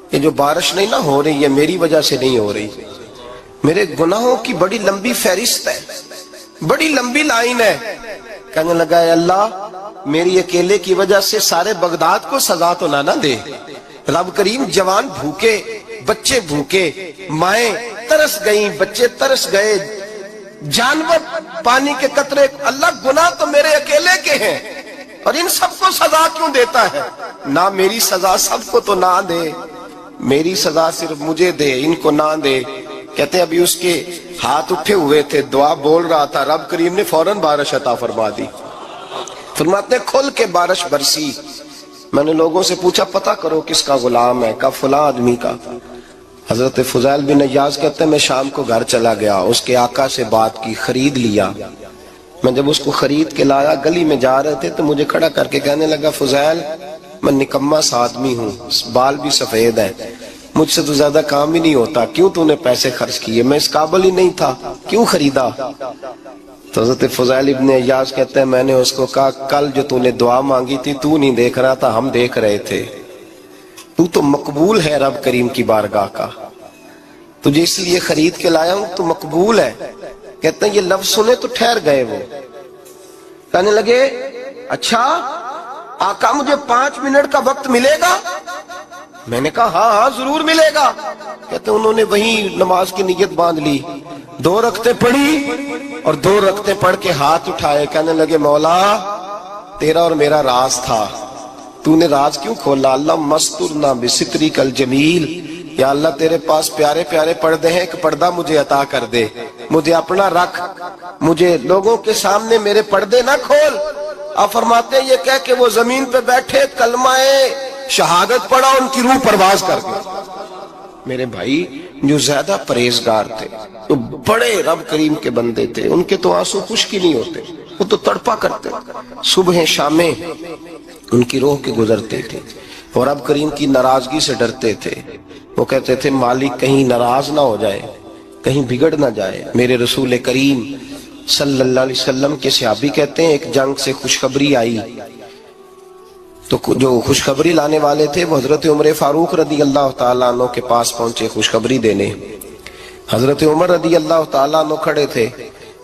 Speaker 1: کہ جو بارش نہیں نہ ہو رہی ہے میری وجہ سے نہیں ہو رہی، میرے گناہوں کی بڑی لمبی فہرست ہے، بڑی لمبی لائن ہے۔ کہنے لگا اے اللہ میری اکیلے کی وجہ سے سارے بغداد کو سزا تو نہ دے، رب کریم جوان بھوکے، بچے بھوکے، مائیں ترس گئیں، بچے ترس گئے، جانور پانی کے قطرے، اللہ گناہ تو میرے اکیلے کے ہیں اور ان سب کو سزا کیوں دیتا ہے؟ نہ میری سزا سب کو تو نہ دے، میری سزا صرف مجھے دے، ان کو نہ دے۔ کہتے ہیں ابھی اس کے ہاتھ اٹھے ہوئے تھے، دعا بول رہا تھا، رب کریم نے فوراً بارش عطا فرما دی۔ فرماتے ہیں کھل کے بارش برسی۔ میں نے لوگوں سے پوچھا پتہ کرو کس کا غلام ہے، کہا فلاں آدمی کا۔ حضرت فضیل بن عیاض کہتے ہیں میں شام کو گھر چلا گیا، اس کے آقا سے بات کی، خرید لیا۔ میں جب اس کو خرید کے لایا گلی میں جا رہے تھے تو مجھے کھڑا کر کے کہنے لگا فضیل میں نکما سا آدمی ہوں، بال بھی سفید ہے، مجھ سے تو زیادہ کام ہی نہیں ہوتا، کیوں تو نے پیسے خرچ کیے، میں اس قابل ہی نہیں تھا، کیوں خریدا؟ تو حضرت فضیل ابن عیاض کہتے ہیں میں نے اس کو کہا کل جو تو نے دعا مانگی تھی تو نہیں دیکھ رہا تھا، ہم دیکھ رہے تھے، تو مقبول ہے رب کریم کی بارگاہ کا، تجھے اس لیے خرید کے لایا ہوں، تو مقبول ہے۔ کہتے ہیں یہ لفظ سنے تو ٹھہر گئے وہ، کہنے لگے اچھا آقا مجھے 5 منٹ کا وقت ملے گا؟ میں نے کہا ہاں ہاں ضرور ملے گا۔ کہتے انہوں نے وہیں نماز کی نیت باندھ لی، 2 رکعتیں پڑھی اور 2 رکعتیں پڑھ کے ہاتھ اٹھائے، کہنے لگے مولا تیرا اور میرا راز تھا، تو نے راز کیوں کھولا؟ اللہ مسترنا بستری کل جمیل، یا اللہ تیرے پاس پیارے پیارے پردے ہیں، ایک پردہ مجھے عطا کر دے، مجھے اپنا رکھ، مجھے لوگوں کے سامنے میرے پردے نہ کھول۔ آپ فرماتے ہیں یہ کہہ کہ وہ زمین پہ بیٹھے کلمہ شہادت پڑھا، ان کی روح پرواز کر گئی۔ میرے بھائی جو زیادہ پرہیزگار تھے، جو بڑے رب کریم کے بندے تھے، ان کے تو آنسو خشک ہی نہیں ہوتے، وہ تو تڑپا کرتے، صبح شامیں ان کی روح کے گزرتے تھے، اور رب کریم کی ناراضگی سے ڈرتے تھے۔ وہ کہتے تھے مالک کہیں ناراض نہ ہو جائے، کہیں بگڑ نہ جائے۔ میرے رسول کریم صلی اللہ علیہ وسلم کے صحابی کہتے ہیں ایک جنگ سے خوشخبری آئی، تو جو خوشخبری لانے والے تھے وہ حضرت عمر فاروق رضی اللہ تعالیٰ عنہ کے پاس پہنچے خوشخبری دینے۔ حضرت عمر رضی اللہ تعالیٰ عنہ کھڑے تھے،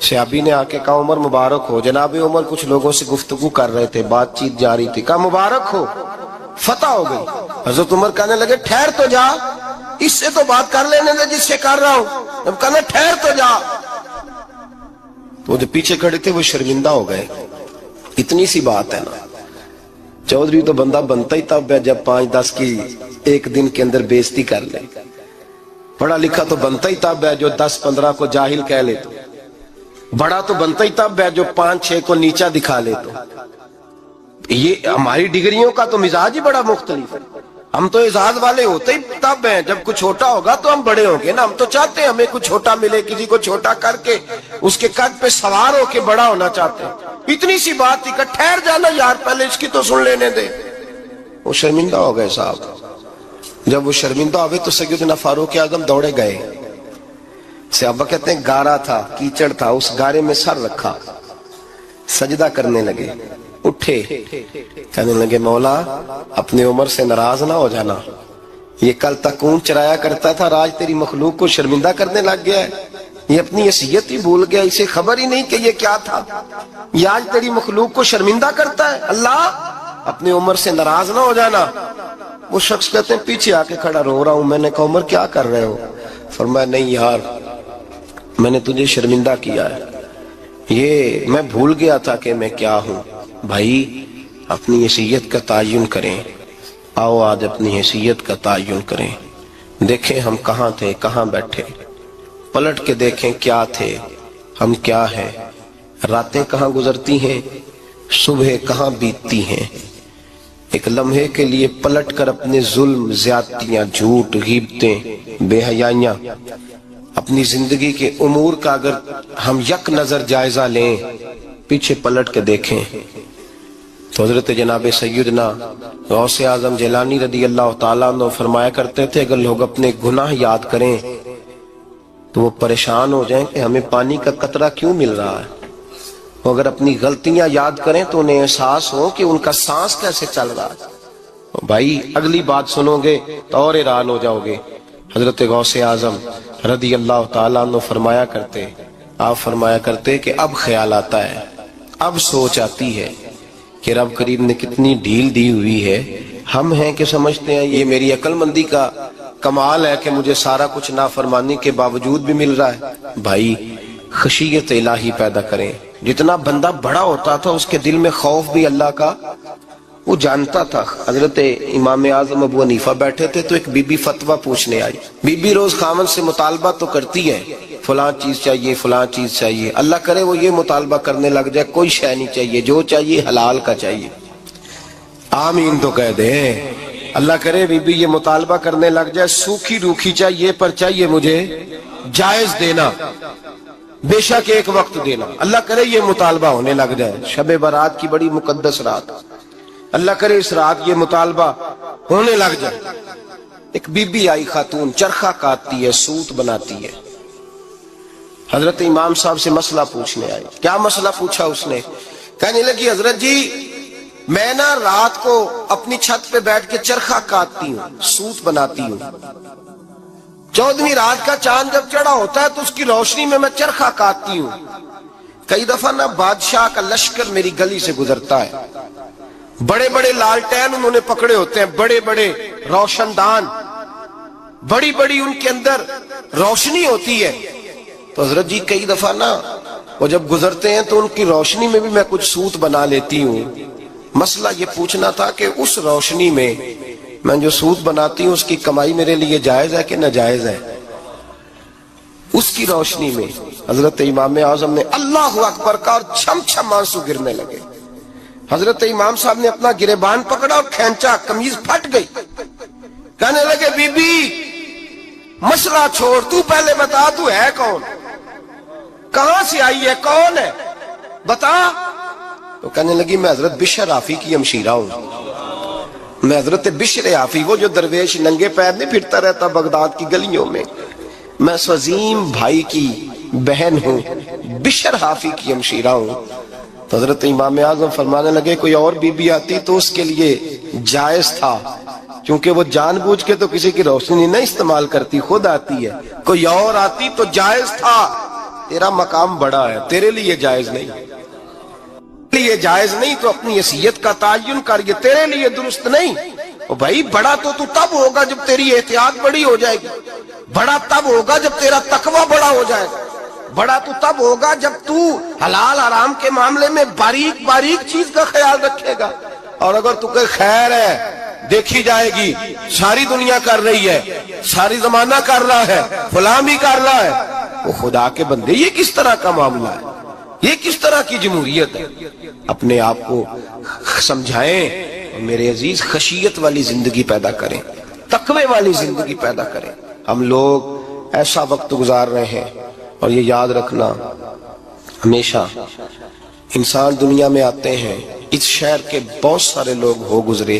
Speaker 1: صحابی نے آ کے کہا عمر مبارک ہو۔ جناب عمر کچھ لوگوں سے گفتگو کر رہے تھے، بات چیت جاری تھی، کہا مبارک ہو، فتح ہو گئی۔ حضرت عمر کہنے لگے ٹھہر تو جا، اس سے تو بات کر لینے دے جس سے کر رہا ہوں، جب کہنا ٹھہر تو جا۔ وہ جو پیچھے کھڑے تھے وہ شرمندہ ہو گئے، اتنی سی بات ہے نا، چودھری تو بندہ بنتا ہی تب ہے جب 5-10 کی ایک دن کے اندر بےزتی کر لے، پڑھا لکھا تو بنتا ہی تب ہے جو 10-15 کو جاہل کہہ لے، تو بڑا تو بنتا ہی تب ہے جو 5-6 کو نیچا دکھا لے۔ تو یہ ہماری ڈگریوں کا تو مزاج ہی بڑا مختلف ہے، ہم تو اعزاز والے ہوتے ہی تب ہیں جب کچھ چھوٹا ہوگا تو ہم بڑے ہوں گے نا، ہم تو چاہتے ہیں ہمیں کچھ چھوٹا ملے، کسی کو چھوٹا کر کے اس کے قد پہ سوار ہو کے بڑا ہونا چاہتے ہیں۔ اتنی سی بات تھی کہ ٹھہر جانا یار پہلے اس کی تو سن لینے دے۔ وہ شرمندہ ہو گئے صاحب، جب وہ شرمندہ ہوئے تو سیدنا فاروق اعظم دوڑے گئے، صحابہ کہتے ہیں گارا تھا، کیچڑ تھا، اس گارے میں سر رکھا، سجدہ کرنے لگے، اٹھے، کہنے لگے مولا اپنے عمر سے ناراض نہ ہو جانا، یہ کل تک اونٹ چرایا کرتا تھا، آج تیری مخلوق کو شرمندہ کرنے لگ گیا ہے، یہ اپنی حیثیت ہی بھول گیا، اسے خبر ہی نہیں کہ یہ کیا تھا، یہ آج تیری مخلوق کو شرمندہ کرتا ہے، اللہ اپنے عمر سے ناراض نہ ہو جانا۔ وہ شخص کہتے ہیں پیچھے آ کے کھڑا رو رہا ہوں، میں نے کہا عمر کیا کر رہے ہو؟ فرمایا نہیں یار میں نے تجھے شرمندہ کیا ہے، یہ میں بھول گیا تھا کہ میں کیا ہوں۔ بھائی اپنی حیثیت کا تعین کریں، آؤ آج اپنی حیثیت کا تعین کریں، دیکھیں ہم کہاں تھے کہاں بیٹھے، پلٹ کے دیکھیں کیا تھے ہم کیا ہیں، راتیں کہاں گزرتی ہیں، صبح کہاں بیتتی ہیں۔ ایک لمحے کے لیے پلٹ کر اپنے ظلم، زیادتیاں، جھوٹ، غیبتیں، بے حیائیاں، اپنی زندگی کے امور کا اگر ہم یک نظر جائزہ لیں، پیچھے پلٹ کے دیکھیں تو حضرت جناب سیدنا غوث اعظم جیلانی رضی اللہ تعالیٰ عنہ فرمایا کرتے تھے اگر لوگ اپنے گناہ یاد کریں تو وہ پریشان ہو جائیں کہ ہمیں پانی کا قطرہ کیوں مل رہا ہے، وہ اگر اپنی غلطیاں یاد کریں تو انہیں احساس ہو کہ ان کا سانس کیسے چل رہا ہے۔ بھائی اگلی بات سنو گے تو اور حیران ہو جاؤ گے۔ حضرت غوث اعظم رضی اللہ تعالیٰ عنہ فرمایا کرتے، آپ فرمایا کرتے کہ اب خیال آتا ہے، اب سوچ آتی ہے کہ رب کریم نے کتنی ڈھیل دی ہوئی ہے، ہم ہیں کہ سمجھتے ہیں یہ میری عقل مندی کا کمال ہے کہ مجھے سارا کچھ نافرمانی کے باوجود بھی مل رہا ہے۔ بھائی خشیت الہی پیدا کریں، جتنا بندہ بڑا ہوتا تھا اس کے دل میں خوف بھی اللہ کا وہ جانتا تھا۔ حضرت امام اعظم ابو حنیفہ بیٹھے تھے تو ایک بی بی فتویٰ پوچھنے آئی، بی بی روز خامن سے مطالبہ تو کرتی ہے، فلاں چیز چاہیے فلاں چیز چاہیے، اللہ کرے وہ یہ مطالبہ کرنے لگ جائے کوئی شے نہیں چاہیے، جو چاہیے حلال کا چاہیے، آمین تو کہہ دیں۔ اللہ کرے بی بی یہ مطالبہ کرنے لگ جائے سوکھی روکھی چاہیے پر چاہیے مجھے جائز دینا، بے شک ایک وقت دینا، اللہ کرے یہ مطالبہ ہونے لگ جائے۔ شب برات کی بڑی مقدس رات، اللہ کرے اس رات یہ مطالبہ ہونے لگ جائے۔ ایک بی بی آئی خاتون، چرخہ کاٹتی ہے، سوت بناتی ہے، حضرت امام صاحب سے مسئلہ پوچھنے آئی۔ کیا مسئلہ پوچھا اس نے؟ کہنے لگی حضرت جی میں نا رات کو اپنی چھت پہ بیٹھ کے چرخہ کاٹتی ہوں، سوت بناتی ہوں، 14ویں رات کا چاند جب چڑھا ہوتا ہے تو اس کی روشنی میں چرخہ کاٹتی ہوں، کئی دفعہ نا بادشاہ کا لشکر میری گلی سے گزرتا ہے، بڑے بڑے لالٹین انہوں نے پکڑے ہوتے ہیں، بڑے بڑے روشن دان، بڑی بڑی ان کے اندر روشنی ہوتی ہے. تو حضرت جی کئی دفعہ نا وہ جب گزرتے ہیں تو ان کی روشنی میں بھی میں کچھ سوت بنا لیتی ہوں. مسئلہ یہ پوچھنا تھا کہ اس روشنی میں میں جو سوت بناتی ہوں اس کی کمائی میرے لیے جائز ہے کہ ناجائز ہے؟ اس کی روشنی میں حضرت امام اعظم نے اللہ اکبر کہا اور چھم چھم آنسو گرنے لگے. حضرت امام صاحب نے اپنا گریبان پکڑا اور کھینچا، قمیض پھٹ گئی. کہنے لگے بی بی مسئلہ چھوڑ، تو پہلے بتا تو ہے کون، کہاں سے آئی ہے، کون ہے بتا. تو کہنے لگی میں حضرت بشر حافی کی ہمشیرہ ہوں، میں حضرت بشر حافی، وہ جو درویش ننگے پیر نہیں پھرتا رہتا بغداد کی گلیوں میں، میں اس عظیم بھائی کی بہن ہوں، بشر حافی کی ہمشیرہ ہوں. تو حضرت امام اعظم فرمانے لگے کوئی اور بی بی آتی تو اس کے لیے جائز تھا، کیونکہ وہ جان بوجھ کے تو کسی کی روشنی نہیں استعمال کرتی، خود آتی ہے. کوئی اور آتی تو جائز تھا، تیرا مقام بڑا ہے، تیرے لیے جائز نہیں، تیرے لیے جائز نہیں، تو اپنی حیثیت کا تعین کر، یہ تیرے لیے درست نہیں. او بھائی بڑا تو تب ہوگا جب تیری احتیاط بڑی ہو جائے گی، بڑا تب ہوگا جب تیرا تقوی بڑا ہو جائے گا، بڑا تو تب ہوگا جب تو حلال حرام کے معاملے میں باریک باریک چیز کا خیال رکھے گا. اور اگر تو کہ خیر ہے دیکھی جائے گی، ساری دنیا کر رہی ہے، ساری زمانہ کر رہا ہے، فلاں بھی کر رہا ہے، وہ خدا کے بندے یہ کس طرح کا معاملہ ہے، یہ کس طرح کی جمہوریت ہے؟ اپنے آپ کو سمجھائیں اور میرے عزیز خشیت والی زندگی پیدا کریں، تقوی والی زندگی پیدا کریں. ہم لوگ ایسا وقت گزار رہے ہیں، اور یہ یاد رکھنا ہمیشہ انسان دنیا میں آتے ہیں، اس شہر کے بہت سارے لوگ ہو گزرے،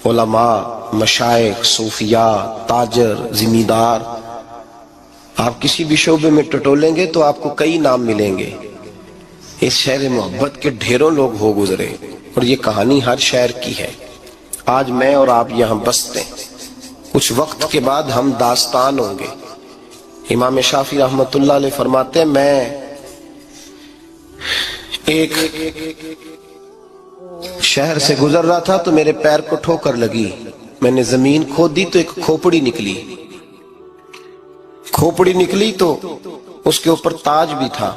Speaker 1: علماء، مشائخ، صوفیاء، تاجر، زمیندار، آپ کسی بھی شعبے میں ٹٹولیں گے تو آپ کو کئی نام ملیں گے. اس شہر محبت کے ڈھیروں لوگ ہو گزرے، اور یہ کہانی ہر شہر کی ہے. آج میں اور آپ یہاں بستے ہیں، کچھ وقت کے بعد ہم داستان ہوں گے. امام شافعی رحمت اللہ علیہ فرماتے ہیں میں ایک شہر سے گزر رہا تھا تو میرے پیر کو ٹھوکر لگی، میں نے زمین کھودی تو ایک کھوپڑی نکلی، کھوپڑی نکلی تو اس کے اوپر تاج بھی تھا.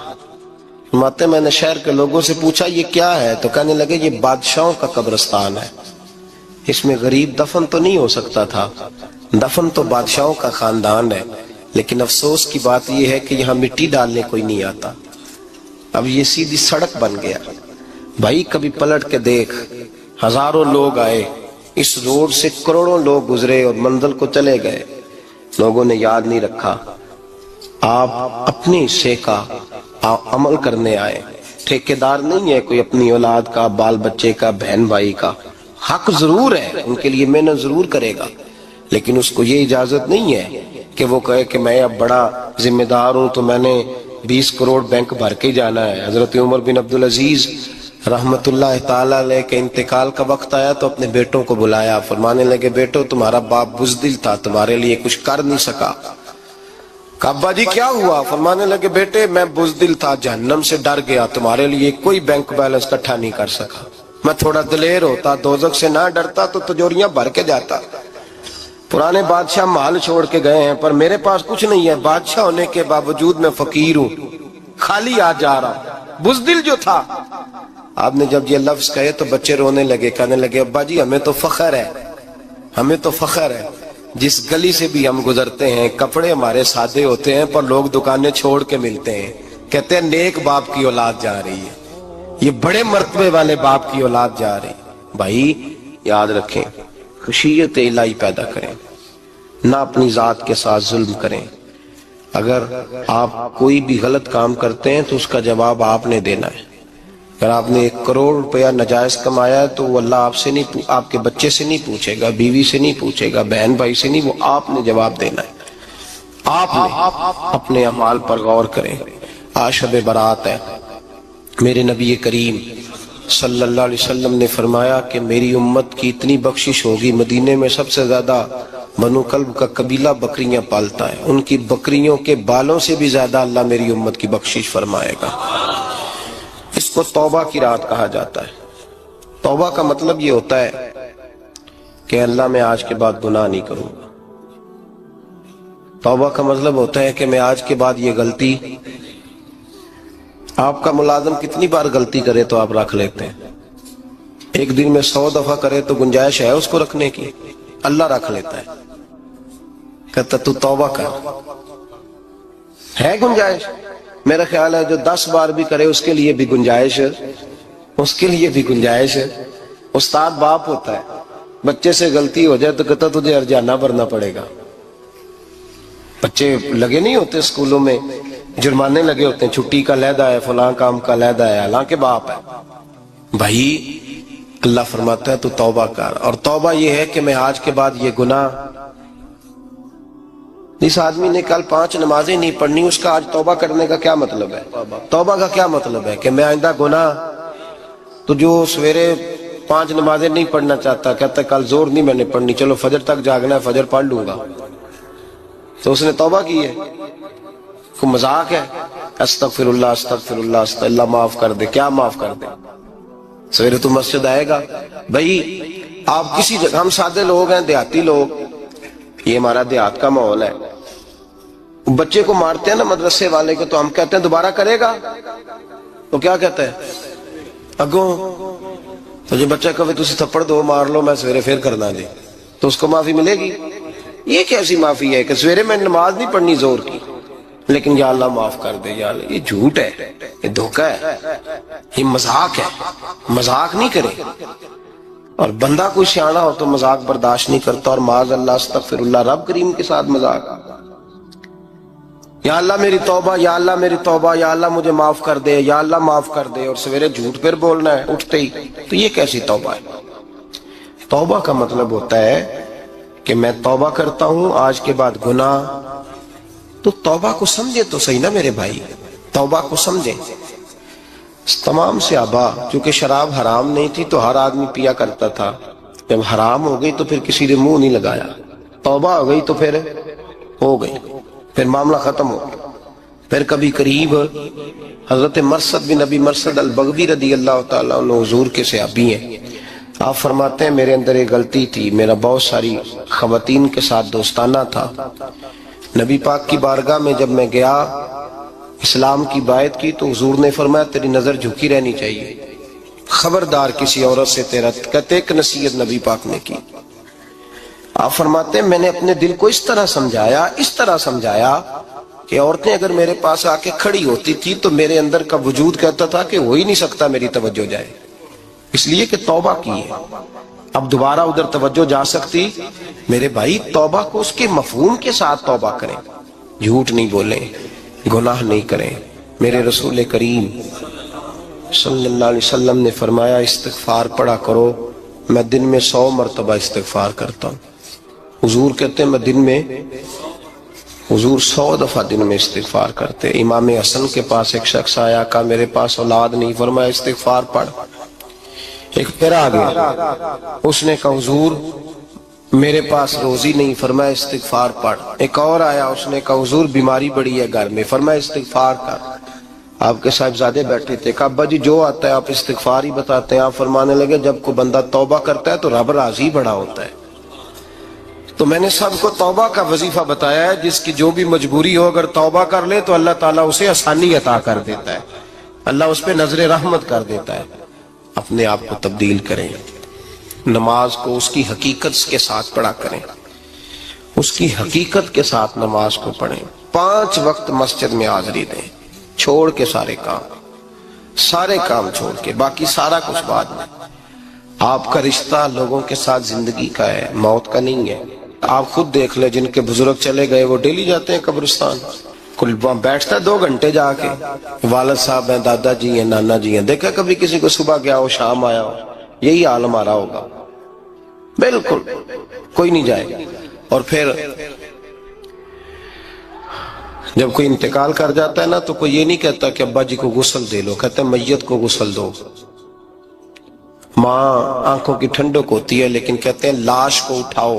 Speaker 1: فرماتے ہیں میں نے شہر کے لوگوں سے پوچھا یہ کیا ہے، تو کہنے لگے یہ بادشاہوں کا قبرستان ہے، اس میں غریب دفن تو نہیں ہو سکتا تھا، دفن تو بادشاہوں کا خاندان ہے، لیکن افسوس کی بات یہ ہے کہ یہاں مٹی ڈالنے کوئی نہیں آتا. اب یہ سیدھی سڑک بن گیا. بھائی کبھی پلٹ کے دیکھ، ہزاروں لوگ آئے، اس روڈ سے کروڑوں لوگ گزرے اور منزل کو چلے گئے، لوگوں نے یاد نہیں رکھا. آپ اپنے حصے کا عمل کرنے آئے، ٹھیکیدار نہیں ہے کوئی اپنی اولاد کا، بال بچے کا، بہن بھائی کا. حق ضرور ہے، ان کے لیے محنت ضرور کرے گا، لیکن اس کو یہ اجازت نہیں ہے کہ وہ کہے کہ میں اب بڑا ذمہ دار ہوں تو میں نے 20 کروڑ بینک بھر کے جانا ہے. حضرت عمر بن عبدالعزیز رحمت اللہ تعالیٰ علیہ کے انتقال کا وقت آیا تو اپنے بیٹوں کو بلایا، فرمانے لگے بیٹو تمہارا باپ بزدل تھا، تمہارے لیے کچھ کر نہیں سکا. کہا ابا جی کیا ہوا؟ فرمانے لگے بیٹے میں بزدل تھا، جہنم سے ڈر گیا، تمہارے لیے کوئی بینک بیلنس اکٹھا نہیں کر سکا. میں تھوڑا دلیر ہوتا، دوزخ سے نہ ڈرتا تو تجوریاں بھر کے جاتا. پرانے بادشاہ محل چھوڑ کے گئے ہیں، پر میرے پاس کچھ نہیں ہے، بادشاہ ہونے کے باوجود میں فقیر ہوں، خالی آ جا رہا ہوں. بزدل جو تھا. آپ نے جب یہ لفظ کہے تو بچے رونے لگے، کہنے لگے ابا جی ہمیں تو فخر ہے، ہمیں تو فخر ہے، جس گلی سے بھی ہم گزرتے ہیں کپڑے ہمارے سادے ہوتے ہیں پر لوگ دکانیں چھوڑ کے ملتے ہیں، کہتے ہیں نیک باپ کی اولاد جا رہی ہے، یہ بڑے مرتبے والے باپ کی اولاد جا رہی. بھائی یاد رکھیں، خشیت الہی پیدا کریں، نہ اپنی ذات کے ساتھ ظلم کریں. اگر آپ کوئی بھی غلط کام کرتے ہیں تو اس کا جواب آپ نے دینا ہے. اگر آپ نے 1 کروڑ روپیہ ناجائز کمایا ہے تو وہ اللہ آپ سے نہیں، آپ کے بچے سے نہیں پوچھے گا، بیوی سے نہیں پوچھے گا، بہن بھائی سے نہیں، وہ آپ نے جواب دینا ہے. آپ نے اپنے اعمال پر غور کریں. آج شب برات ہے. میرے نبی کریم صلی اللہ علیہ وسلم نے فرمایا کہ میری امت کی اتنی بخشش ہوگی، مدینے میں سب سے زیادہ بنو کلب کا قبیلہ بکریاں پالتا ہے، ان کی بکریوں کے بالوں سے بھی زیادہ اللہ میری امت کی بخشش فرمائے گا۔ اس کو توبہ کی رات کہا جاتا ہے۔ توبہ کا مطلب یہ ہوتا ہے کہ اللہ میں آج کے بعد گناہ نہیں کروں گا۔ توبہ کا مطلب ہوتا ہے کہ میں آج کے بعد یہ غلطی، آپ کا ملازم کتنی بار غلطی کرے تو آپ رکھ لیتے ہیں؟ ایک دن میں 100 دفعہ کرے تو گنجائش ہے اس کو رکھنے کی؟ اللہ رکھ لیتا ہے، کہتا تو توبہ کر، ہے گنجائش؟ میرا خیال ہے جو 10 بار بھی کرے اس کے لیے بھی گنجائش ہے، اس کے لیے بھی گنجائش ہے۔ استاد باپ ہوتا ہے، بچے سے غلطی ہو جائے تو کہتا تجھے ارجانہ بھرنا پڑے گا۔ بچے لگے نہیں ہوتے اسکولوں میں، جرمانے لگے ہوتے ہیں، چھٹی کا علیحدہ ہے، فلاں کام کا علیحدہ ہے، حالانکہ باپ ہے۔ بھائی اللہ فرماتا ہے تو توبہ کر، اور توبہ یہ ہے کہ میں آج کے بعد یہ گناہ، جس آدمی نے کل 5 نمازیں نہیں پڑھنی اس کا آج توبہ کرنے کا کیا مطلب ہے؟ توبہ کا کیا مطلب ہے کہ میں آئندہ گناہ، تو جو سویرے 5 نمازیں نہیں پڑھنا چاہتا، کہتا ہے کل زور نہیں میں نے پڑھنی، چلو فجر تک جاگنا ہے، فجر پڑھ لوں گا، تو اس نے توبہ کی ہے؟ کوئی مذاق ہے؟ استغفر اللہ استغفر اللہ استغفر اللہ، معاف کر دے، کیا معاف کر دے؟ سویرے تو مسجد آئے گا؟ بھائی آپ کسی جگہ، ہم سادے لوگ ہیں، دیہاتی لوگ، یہ ہمارا دیہات کا ماحول ہے، بچے کو مارتے ہیں نا مدرسے والے کو، تو ہم کہتے ہیں دوبارہ کرے گا؟ تو کیا کہتا ہے اگوں؟ تو جو بچہ کہے تسی تھپڑ دو مار لو میں سویرے پھر کرنا جی، تو اس کو معافی ملے گی؟ یہ کیسی معافی ہے کہ سویرے میں نماز نہیں پڑھنی زور کی، لیکن یا اللہ معاف کر دے یا اللہ؟ یہ جھوٹ ہے، یہ دھوکہ ہے، یہ مذاق ہے، مذاق نہیں کرے۔ اور بندہ کوئی سیاںا ہو تو مذاق برداشت نہیں کرتا، اور معاذ اللہ استغفر اللہ، رب کریم کے ساتھ مذاق، یا اللہ میری توبہ، یا اللہ میری توبہ، یا اللہ مجھے معاف کر دے، یا اللہ معاف کر دے، اور سویرے جھوٹ پھر بولنا ہے اٹھتے ہی، تو یہ کیسی توبہ ہے؟ توبہ کا مطلب ہوتا ہے کہ میں توبہ کرتا ہوں آج کے بعد گناہ، تو توبہ کو سمجھے تو صحیح نا میرے بھائی، توبہ کو سمجھیں۔ تمام صحابہ، چونکہ شراب حرام نہیں تھی تو ہر آدمی پیا کرتا تھا، جب حرام ہو گئی تو پھر کسی نے منہ نہیں لگایا، توبہ ہو گئی تو پھر ہو گئی، پھر معاملہ ختم ہو گیا۔ پھر کبھی قریب حضرت مرثد بن ابی مرثد البغوی رضی اللہ تعالیٰ عنہ، حضور کے صحابی ہیں، آپ فرماتے ہیں میرے اندر ایک غلطی تھی، میرا بہت ساری خواتین کے ساتھ دوستانہ تھا، نبی پاک کی بارگاہ میں جب میں گیا اسلام کی بائعت کی تو حضور نے فرمایا تیری نظر جھکی رہنی چاہیے، خبردار کسی عورت سے تیرا، کہتے ایک نصیحت نبی پاک نے کی۔ آپ فرماتے ہیں میں نے اپنے دل کو اس طرح سمجھایا کہ عورتیں اگر میرے پاس آ کے کھڑی ہوتی تھی تو میرے اندر کا وجود کہتا تھا کہ ہو ہی نہیں سکتا میری توجہ جائے، اس لیے کہ توبہ کی ہے، اب دوبارہ ادھر توجہ جا سکتی؟ میرے بھائی توبہ کو اس کے مفہوم کے ساتھ توبہ کریں، جھوٹ نہیں بولیں، گناہ نہیں کریں۔ میرے رسول کریم صلی اللہ علیہ وسلم نے فرمایا استغفار پڑھا کرو، میں دن میں 100 مرتبہ استغفار کرتا ہوں۔ حضور کہتے ہیں میں دن میں، حضور 100 دفعہ دن میں استغفار کرتے۔ امام حسن کے پاس ایک شخص آیا، کہا میرے پاس اولاد نہیں، فرمایا استغفار پڑھ۔ ایک پھر آ گیا، اس نے کہا حضور میرے پاس روزی نہیں، فرمایا استغفار پڑھ۔ ایک اور آیا، اس نے کہا حضور بیماری بڑی ہے گھر میں، فرمایا استغفار کر۔ آپ کے صاحبزادے بیٹھے تھے، کہا ابا جی جو آتا ہے آپ استغفار ہی بتاتے ہیں۔ آپ فرمانے لگے جب کوئی بندہ توبہ کرتا ہے تو رب راضی بڑا ہوتا ہے۔ تو میں نے سب کو توبہ کا وظیفہ بتایا ہے، جس کی جو بھی مجبوری ہو اگر توبہ کر لے تو اللہ تعالیٰ اسے آسانی عطا کر دیتا ہے، اللہ اس پہ نظر رحمت کر دیتا ہے۔ اپنے آپ کو تبدیل کریں، نماز کو اس کی حقیقت کے ساتھ پڑھا کریں، اس کی حقیقت کے ساتھ نماز کو پڑھیں، 5 وقت مسجد میں حاضری دیں، چھوڑ کے سارے کام چھوڑ کے، باقی سارا کچھ بعد میں۔ آپ کا رشتہ لوگوں کے ساتھ زندگی کا ہے، موت کا نہیں ہے۔ آپ خود دیکھ لیں، جن کے بزرگ چلے گئے وہ ڈیلی جاتے ہیں قبرستان، کل بیٹھتا ہے 2 گھنٹے جا کے، والد صاحب ہیں، دادا جی ہیں، نانا جی ہیں، دیکھا کبھی کسی کو صبح گیا ہو شام آیا ہو؟ یہی حال ہمارا ہوگا، بالکل کوئی نہیں جائے۔ اور پھر جب کوئی انتقال کر جاتا ہے نا تو کوئی یہ نہیں کہتا کہ ابا جی کو غسل دے لو، کہتے ہیں میت کو غسل دو۔ ماں آنکھوں کی ٹھنڈک ہوتی ہے لیکن کہتے ہیں لاش کو اٹھاؤ،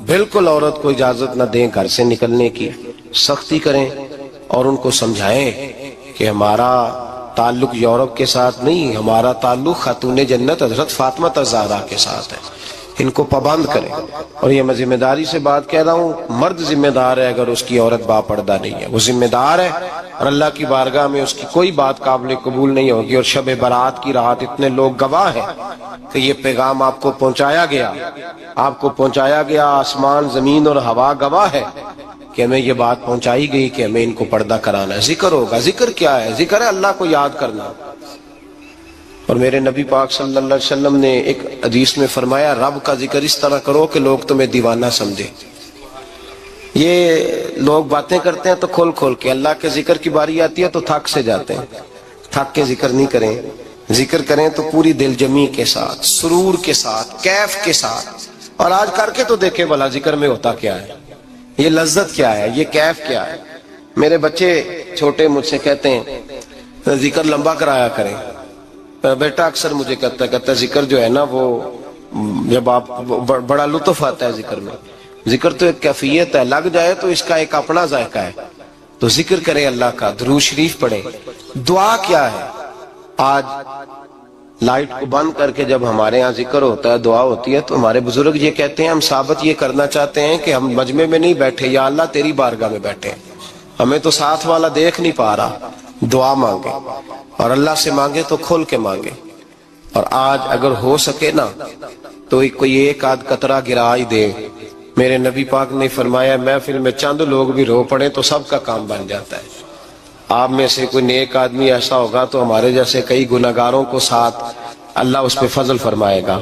Speaker 1: بالکل عورت کو اجازت نہ دیں گھر سے نکلنے کی، سختی کریں اور ان کو سمجھائیں کہ ہمارا تعلق یورپ کے ساتھ نہیں، ہمارا تعلق خاتون جنت حضرت فاطمہ الزہرا کے ساتھ ہے، ان کو پابند کریں۔ اور یہ میں ذمہ داری سے بات کہہ رہا ہوں، مرد ذمہ دار ہے اگر اس کی عورت باپردہ نہیں ہے، وہ ذمہ دار ہے، اور اللہ کی بارگاہ میں اس کی کوئی بات قابل قبول نہیں ہوگی۔ اور شب برات کی رات اتنے لوگ گواہ ہیں کہ یہ پیغام آپ کو پہنچایا گیا، آپ کو پہنچایا گیا، آسمان زمین اور ہوا گواہ ہے کہ ہمیں یہ بات پہنچائی گئی کہ ہمیں ان کو پردہ کرانا ہے۔ ذکر ہوگا، ذکر کیا ہے؟ ذکر ہے اللہ کو یاد کرنا۔ اور میرے نبی پاک صلی اللہ علیہ وسلم نے ایک حدیث میں فرمایا، رب کا ذکر اس طرح کرو کہ لوگ تمہیں دیوانہ سمجھے۔ یہ لوگ باتیں کرتے ہیں تو کھول کھول کے، اللہ کے ذکر کی باری آتی ہے تو تھک سے جاتے ہیں، تھک کے ذکر نہیں کریں، ذکر کریں تو پوری دل جمی کے ساتھ، سرور کے ساتھ، کیف کے ساتھ۔ اور آج کر کے تو دیکھیں بھلا ذکر میں ہوتا کیا ہے، یہ لذت کیا ہے، یہ کیف کیا ہے۔ میرے بچے چھوٹے مجھ سے کہتے ہیں ذکر لمبا کرایا کریں، بیٹا اکثر مجھے کہتا ہے ذکر جو ہے نا وہ جب آپ بڑا لطف آتا ہے ذکر میں، ذکر تو ایک کیفیت ہے، لگ جائے تو اس کا ایک اپنا ذائقہ ہے، تو ذکر کریں اللہ کا، درود شریف پڑھیں۔ دعا کیا ہے؟ آج لائٹ کو بند کر کے جب ہمارے ہاں ذکر ہوتا ہے، دعا ہوتی ہے، تو ہمارے بزرگ یہ کہتے ہیں، ہم ثابت یہ کرنا چاہتے ہیں کہ ہم مجمع میں نہیں بیٹھے، یا اللہ تیری بارگاہ میں بیٹھے ہیں، ہمیں تو ساتھ والا دیکھ نہیں پا رہا۔ دعا مانگے اور اللہ سے مانگے تو کھول کے مانگے۔ اور آج اگر ہو سکے نا تو کوئی ایک آدھ قطرہ گرا ہی دے۔ میرے نبی پاک نے فرمایا محفل میں چند لوگ بھی رو پڑے تو سب کا کام بن جاتا ہے۔ آپ میں سے کوئی نیک آدمی ایسا ہوگا تو ہمارے جیسے کئی گناہگاروں کو ساتھ اللہ اس پہ فضل فرمائے گا۔